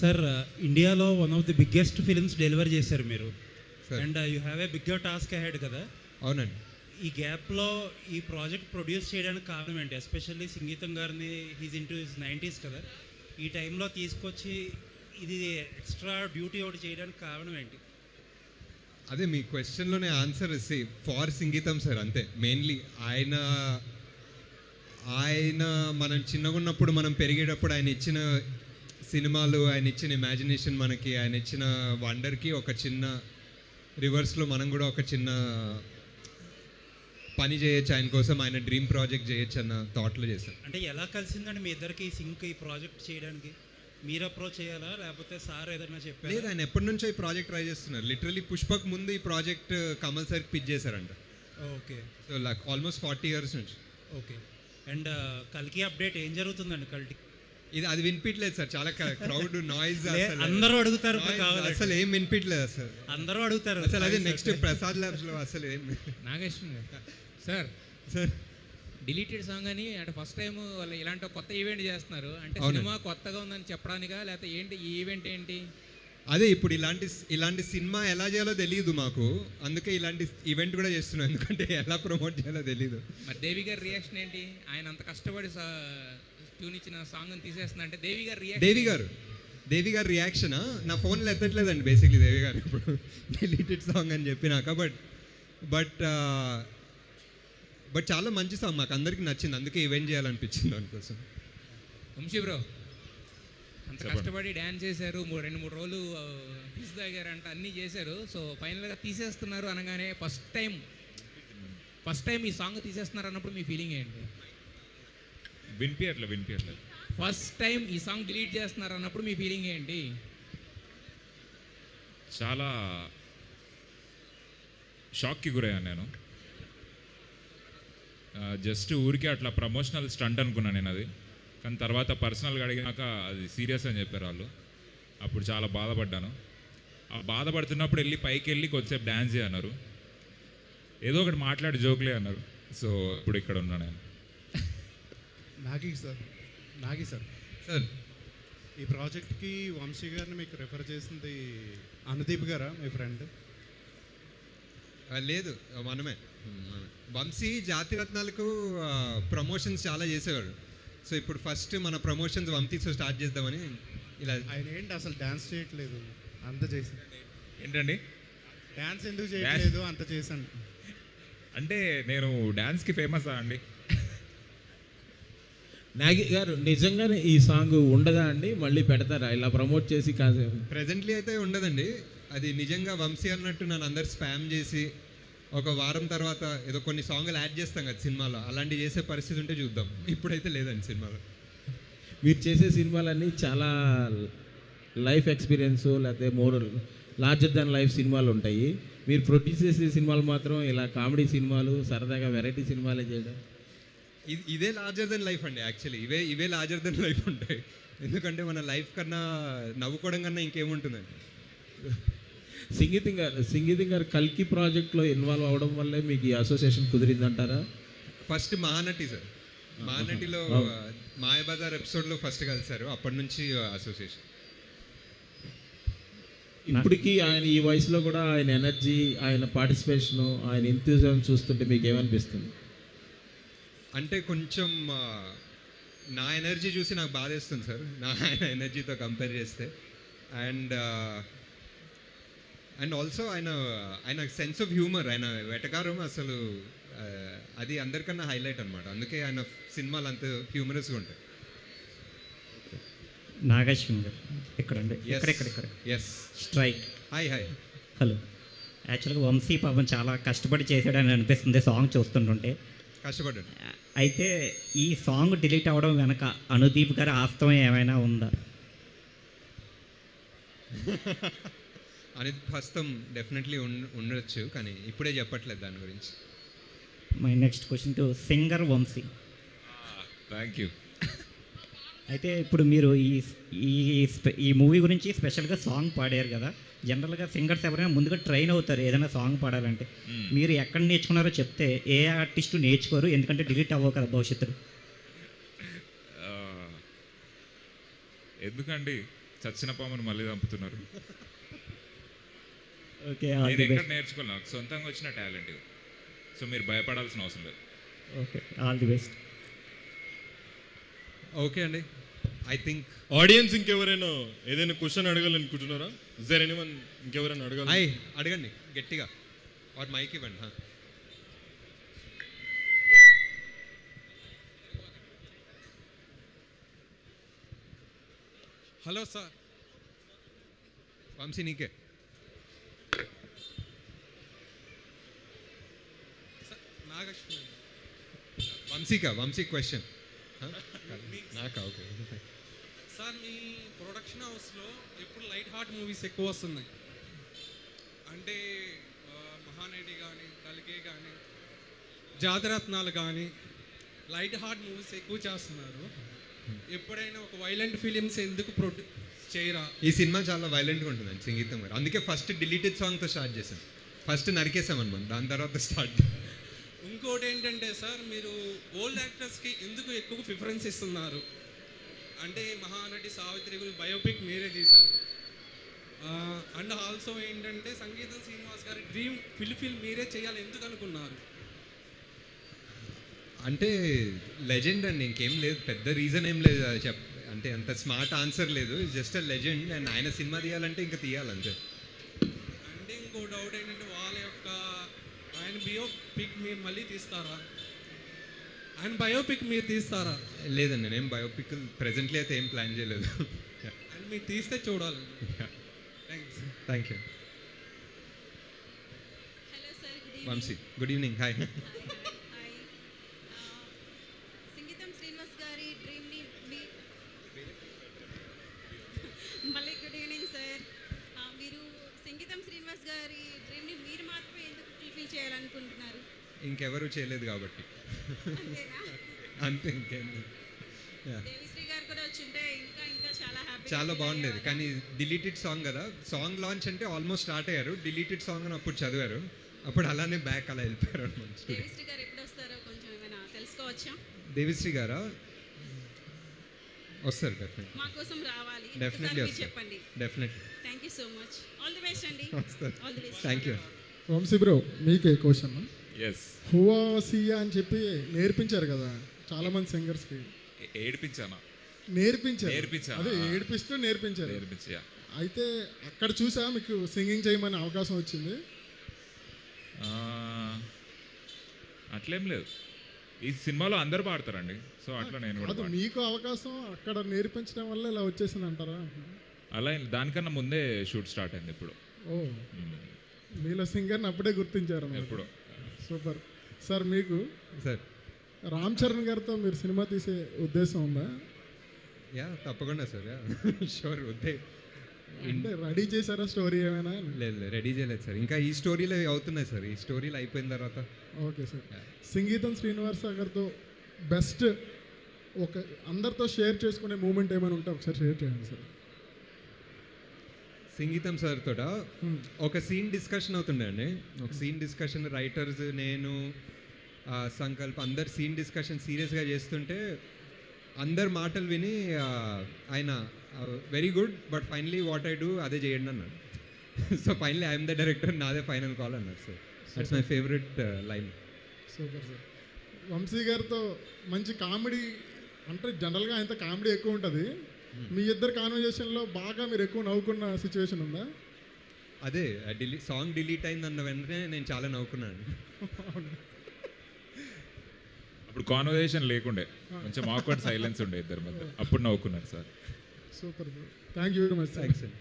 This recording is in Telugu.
సార్ ఇండియాలో one of the biggest films deliver చేశారు మీరు, Sir. And you have a bigger task ahead కదా. అవునండి. ఈ గ్యాప్లో ఈ ప్రాజెక్ట్ ప్రొడ్యూస్ చేయడానికి కారణం ఏంటి? ఎస్పెషల్లీ సంగీతం గారిని, హీజ్ ఇంటూ హిస్ 90s కదా, ఈ టైంలో తీసుకొచ్చి ఇది ఎక్స్ట్రా డ్యూటీ ఒకటి చేయడానికి కారణం ఏంటి? అదే మీ క్వశ్చన్లోనే ఆన్సర్ ఫార్ సంగీతం సార్, అంతే. మెయిన్లీ ఆయన ఆయన మనం చిన్నగా ఉన్నప్పుడు, మనం పెరిగేటప్పుడు ఆయన ఇచ్చిన సినిమాలు, ఆయన ఇచ్చిన ఇమాజినేషన్, మనకి ఆయన ఇచ్చిన వండర్కి ఒక చిన్న రివర్స్లో మనం కూడా ఒక చిన్న పని చేయొచ్చు ఆయన కోసం, ఆయన డ్రీమ్ ప్రాజెక్ట్ చేయొచ్చు అన్న థాట్లో చేశాను. అంటే ఎలా కలిసిందండి మీ ఇద్దరికి సింక్ ఈ ప్రాజెక్ట్ చేయడానికి? మీరు అప్రోచ్ చేయాలా లేకపోతే సార్ ఏదైనా చెప్పారు? లేదు, ఆయన ఎప్పటి నుంచో ఈ ప్రాజెక్ట్ ట్రై చేస్తున్నారు. లిటరలీ పుష్పక్ ముందు ఈ ప్రాజెక్ట్ కమల్ సార్కి పిచ్ చేశారంట. Okay. So like almost 40 years నుంచి. ఓకే. అండ్ కల్కి అప్డేట్ ఏం జరుగుతుందండి? ఇది అది వినిపించలేదు సార్, చాలా క్రౌడ్ నాయిస్, అందరూ అడుగుతారు, అసలు ఏం వినిపించలేదు సార్, అందరూ అడుగుతారు అసలు. అదే నెక్స్ట్ ప్రసాద్ ల్యాబ్స్లో అసలు ఏం. నాగేశ్వరం సార్, డిలీటెడ్ సాంగ్ అని అంటే ఫస్ట్ టైం వాళ్ళు ఇలాంటి కొత్త ఈవెంట్ చేస్తున్నారు అంటే సినిమా కొత్తగా ఉందని చెప్పడానికా లేకపోతే ఏంటి ఈ ఈవెంట్ ఏంటి? అదే ఇప్పుడు ఇలాంటి సినిమా ఎలా చేయాలో తెలియదు మాకు, అందుకే ఇలాంటి ఈవెంట్ కూడా చేస్తున్నాం, ఎందుకంటే ఎలా ప్రమోట్ చేయాలో తెలియదు. మరి దేవి గారి రియాక్షన్ ఏంటి? ఆయన అంత కష్టపడి ట్యూన్ ఇచ్చిన సాంగ్ తీసేస్తున్నా అంటే దేవి గారు రియాక్షనా? నా ఫోన్లో ఎత్తట్లేదండి బేసిక్లీ దేవి గారు ఇప్పుడు డిలీటెడ్ సాంగ్ అని చెప్పినాక. బట్ చాలా మంచి సాంగ్, మాకు అందరికీ నచ్చింది, అందుకే ఈవెంట్ చేయాలనిపించింది దానికోసం. వంశీ బ్రో అంత కష్టపడి డ్యాన్స్ చేశారు, 2-3 రోజులు ఫిస్ తాగారంట, అన్నీ చేశారు. సో ఫైనల్గా తీసేస్తున్నారు అనగానే ఫస్ట్ టైం ఈ సాంగ్ తీసేస్తున్నారు అన్నప్పుడు మీ ఫీలింగ్ ఏంటి? వినిపించట్లేదు. ఫస్ట్ టైం ఈ సాంగ్ డిలీట్ చేస్తున్నారు అన్నప్పుడు మీ ఫీలింగ్ ఏంటి? చాలా షాక్కి గురయ్యాను నేను. జస్ట్ ఊరికే అట్లా ప్రమోషనల్ స్టంట్ అనుకున్నాను నేను అది, కానీ తర్వాత పర్సనల్గా అడిగినాక అది సీరియస్ అని చెప్పారు వాళ్ళు. అప్పుడు చాలా బాధపడ్డాను. ఆ బాధపడుతున్నప్పుడు వెళ్ళి పైకి వెళ్ళి కొద్దిసేపు డ్యాన్స్ చేయన్నారు, ఏదో ఒకటి మాట్లాడి జోక్లే అన్నారు. సో ఇప్పుడు ఇక్కడ ఉన్నా నేను. నాగి సార్ సార్, ఈ ప్రాజెక్ట్కి వంశీ గారిని మీకు రెఫర్ చేసింది అనుదీప్ గారా మీ ఫ్రెండ్? లేదు, మనమే. వంశీ జాతిరత్నాలకు ప్రమోషన్స్ చాలా చేసేవాడు. సో ఇప్పుడు ఫస్ట్ మన ప్రమోషన్స్ వంశీతో స్టార్ట్ చేద్దామని ఇలా. ఆయన ఏంటి అసలు డ్యాన్స్ చేయట్లేదు, అంత చేసి ఏంటండి డ్యాన్స్ ఎందుకు చేయట్లేదు? అంత చేశాను అంటే నేను డ్యాన్స్కి ఫేమసా అండి? నాగి గారు నిజంగానే ఈ సాంగ్ ఉండదా అండి? మళ్ళీ పెడతారా ఇలా ప్రమోట్ చేసి? కాదు, ప్రెజెంట్లీ అయితే ఉండదండి. అది నిజంగా వంశీ అన్నట్టు నన్ను అందరు స్పామ్ చేసి ఒక వారం తర్వాత ఏదో కొన్ని సాంగ్లు యాడ్ చేస్తాం కదా సినిమాలో, అలాంటివి చేసే పరిస్థితి ఉంటే చూద్దాం. ఇప్పుడైతే లేదండి సినిమాలో. మీరు చేసే సినిమాలన్నీ చాలా లైఫ్ ఎక్స్పీరియన్స్ లేకపోతే మోర్ లార్జర్ దాన్ లైఫ్ సినిమాలు ఉంటాయి. మీరు ప్రొడ్యూస్ చేసే సినిమాలు మాత్రం ఇలా కామెడీ సినిమాలు, సరదాగా వెరైటీ సినిమాలే చేయడం. ఇదే లార్జర్ దెన్ లైఫ్ అండి. యాక్చువల్లీ ఇవే లార్జర్ దెన్ లైఫ్ ఉంటాయి, ఎందుకంటే మన లైఫ్ కన్నా నవ్వుకోవడం కన్నా ఇంకేముంటుందండి. సంగీతం గారు కల్కి ప్రాజెక్ట్లో ఇన్వాల్వ్ అవ్వడం వల్లే మీకు ఈ అసోసియేషన్ కుదిరిందంటారా? ఫస్ట్ మహానటి సార్, మహానటిలో మాయాబజార్ ఎపిసోడ్లో ఫస్ట్ కలిసారు, అప్పటి నుంచి అసోసియేషన్. ఇప్పటికీ ఆయన ఈ వయసులో కూడా ఆయన ఎనర్జీ, ఆయన పార్టిసిపేషను, ఆయన ఎంతూజియాజం చూస్తుంటే మీకు ఏమనిపిస్తుంది? అంటే కొంచెం నా ఎనర్జీ చూసి నాకు బాధేస్తుంది సార్, ఆయన ఎనర్జీతో కంపేర్ చేస్తే. అండ్ ఆల్సో ఆయన సెన్స్ ఆఫ్ హ్యూమర్, ఆయన వెటకారం అసలు అది అందరికన్నా హైలైట్ అనమాట. అందుకే ఆయన సినిమాలు అంత హ్యూమరస్గా ఉంటాయి. నాగేశ్వరం గారు ఎక్కడండి? ఇక్కడ ఎస్, స్ట్రైక్. హాయ్. హలో. యాక్చువల్గా వంశీ పాపం చాలా కష్టపడి చేశాడని అనిపిస్తుంది సాంగ్ చూస్తుంటుంటే. కష్టపడ్డాడు. అయితే ఈ సాంగ్ డిలీట్ అవ్వడం వెనక అనుదీప్ గారి వాస్తవం ఏమైనా ఉందా? అనేది హస్తం డెఫినెట్లీ ఉండొచ్చు, కానీ ఇప్పుడే చెప్పట్లేదు దాని గురించి. My next question to singer Vamsi. Thank you. అయితే ఇప్పుడు మీరు ఈ మూవీ గురించి స్పెషల్గా సాంగ్ పాడారు కదా. జనరల్గా సింగర్స్ ఎవరైనా ముందుగా ట్రైన్ అవుతారు ఏదైనా సాంగ్ పాడాలంటే. మీరు ఎక్కడ నేర్చుకున్నారో చెప్తే ఏ ఆర్టిస్టు నేర్చుకోరు, ఎందుకంటే డిలీట్ అవ్వవు కదా భవిష్యత్తులో. ఎందుకండి చచ్చిన పామును మళ్ళీ చంపుతున్నారు. ఓకే, నేను ఎక్కడ నేర్చుకోవాలి, నాకు సొంతంగా వచ్చిన టాలెంట్ ఇది. సో మీరు భయపడాల్సిన అవసరం లేదు. Okay, all the best. Okay అండి, ఐ థింక్ ఆడియన్స్ ఇంకెవరైనా ఏదైనా క్వశ్చన్ అడగాలనుకుంటున్నారా? ఇస్ దేర్ ఎనీవన్ ఇంకెవరైనా అడగాలి? అడగండి గట్టిగా, ఆర్ మైక్ ఇవ్వండి. Hello sir. వంశీ నీకే. నాగలక్ష్మి. వంశీ క్వశ్చన్ నాకా? ఓకే సార్, మీ ప్రొడక్షన్ హౌస్లో ఎప్పుడు లైట్ హార్ట్ మూవీస్ ఎక్కువ వస్తున్నాయి. అంటే మహానటి కానీ, కలిగే కానీ, జాతరత్నాలు కానీ లైట్ హార్ట్ మూవీస్ ఎక్కువ చేస్తున్నారు. ఎప్పుడైనా ఒక వైలెంట్ ఫిలిమ్స్ ఎందుకు చేయరా? ఈ సినిమా చాలా వైలెంట్గా ఉంటుందండి సంగీతం గారు, అందుకే ఫస్ట్ డిలీటెడ్ సాంగ్తో స్టార్ట్ చేశాం. ఫస్ట్ నరికేసామన్నమాట, దాని తర్వాత స్టార్ట్. ఇంకోటి ఏంటంటే సార్, మీరు ఓల్డ్ యాక్టర్స్కి ఎందుకు ఎక్కువ ప్రిఫరెన్స్ ఇస్తున్నారు? అంటే మహానటి సావిత్రి గురించి బయోపిక్ మీరే తీశారు. అండ్ ఆల్సో ఏంటంటే సంగీతం శ్రీనివాస్ గారి డ్రీమ్ ఫిల్మ్ మీరే చేయాలి, ఎందుకు అనుకున్నారు? అంటే లెజెండ్ అండి, ఇంకేం లేదు, పెద్ద రీజన్ ఏం లేదు. అంటే అంత స్మార్ట్ ఆన్సర్ లేదు, జస్ట్ అ లెజెండ్. అండ్ ఆయన సినిమా తీయాలంటే ఇంకా తీయాలంతే. అంటే ఇంకో డౌట్ ఏంటంటే వాళ్ళ యొక్క ఆయన బయోపిక్ మీరు మళ్ళీ తీస్తారా? ఆయన బయోపిక్ మీరు తీస్తారా? లేదండి, నేను బయోపిక్ ప్రెజెంట్లీ అయితే ఏం ప్లాన్ చేయలేదు. అండ్ మీరు తీస్తే చూడాలి. Thanks. Thank you. Hello sir, good evening. Vamsi, good evening. Hi. సంగీతం శ్రీనివాస్ గారి డ్రీమ్ని మళ్ళీ గుడ్ ఈవినింగ్ సార్. మీరు సంగీతం శ్రీనివాస్ గారి డ్రీమ్ని మీరు మాత్రమే ఎందుకు ఫుల్ఫిల్ చేయాలనుకుంటున్నారు? ఇంకెవరు చేయలేదు కాబట్టి అంతేనా? అంతే, ఇంకేం లేదు. దేవిశ్రీ గారు కూడా వచ్చింటే ఇంకా ఇంకా చాలా హ్యాపీ. చాలా బాగుండేది, కానీ డిలీటెడ్ సాంగ్ కదా. సాంగ్ లాంచ్ అంటే ఆల్మోస్ట్ స్టార్ట్ అయ్యారు, డిలీటెడ్ సాంగ్ అని అప్పుడు చదివారు, అప్పుడు అలానే బ్యాక్ అలా వెళ్ళిపోయారు అనమాట. దేవిశ్రీ గారు ఎప్పుడు వస్తారో కొంచెం ఏమైనా తెలుసుకోవచ్చా? దేవిశ్రీ గారా? వస్తారు డెఫినెట్లీ. మా కోసం రావాలి, డెఫినెట్లీ ఒకసారి వస్తారు. చెప్పండి. Definitely thank you so much. All the best అండి. వస్తారు. All the best. Thank you. Vamsi bro, మీకే క్వశ్చన్. ఎస్. హువా సియా అని చెప్పి నేర్పించారు కదా చాలా మంది సింగర్స్కి. ఏడిపించానా? నేర్పించారు. అదే ఏడిపిస్తూ నేర్పించారు. అయితే అక్కడ చూసా మీకు సింగింగ్ చేయమని అవకాశం వచ్చింది? అట్లేం లేదు, ఈ సినిమాలో అందరు పాడతారండి, సో అట్లా నేను కూడా అది మీకు అవకాశం అక్కడ నేర్పించడం వల్ల ఇలా వచ్చేసింది అంటారా? అలా దానికన్నా ముందే షూట్ స్టార్ట్ అయింది ఇప్పుడు. ఓ, మీలో సింగర్ని అప్పుడే గుర్తించారు. ఎప్పుడు. Super sir. మీకు సార్ రామ్ చరణ్ గారితో మీరు సినిమా తీసే ఉద్దేశం ఉందా? యా, తప్పకుండా సార్. షూర్. అంటే రెడీ చేశారా స్టోరీ ఏమైనా? లేదు, రెడీ చేయలేదు సార్, ఇంకా ఈ స్టోరీలో అవుతున్నాయి సార్, ఈ స్టోరీలు అయిపోయిన తర్వాత. Okay sir. సంగీతం శ్రీనివాస్ గారితో బెస్ట్ ఒక అందరితో షేర్ చేసుకునే మూమెంట్ ఏమైనా ఉంటే ఒకసారి షేర్ చేయండి సార్. సంగీతం సార్ తోట ఒక సీన్ డిస్కషన్ అవుతుండే అండి, ఒక సీన్ డిస్కషన్, రైటర్స్, నేను, సంకల్ప్, అందరు సీన్ డిస్కషన్ సీరియస్గా చేస్తుంటే అందరు మాటలు విని ఆయన very good, but finally what I do అదే చేయండి అన్నాడు. So finally I'm the director, నాదే ఫైనల్ కాల్ అన్నారు sir. That's my favourite line. Super sir. Vamsi గారితో మంచి కామెడీ, అంటే జనరల్గా ఆయనతో కామెడీ ఎక్కువ ఉంటుంది. మీ ఇద్దరు కాన్వర్జేషన్లో బాగా మీరు ఎక్కువ నవ్వుకున్న సిచ్యువేషన్ ఉందా? అదే సాంగ్ డిలీట్ అయింది అన్న వెంటనే నేను చాలా నవ్వుకున్నాను. అప్పుడు కాన్వర్సేషన్ లేకుండే, కొంచెం ఆక్వర్డ్ సైలెన్స్ ఉండే ఇద్దరి మధ్య, అప్పుడు నవ్వుకున్నారు సార్. Super. Thank you very much. Thanks అండి.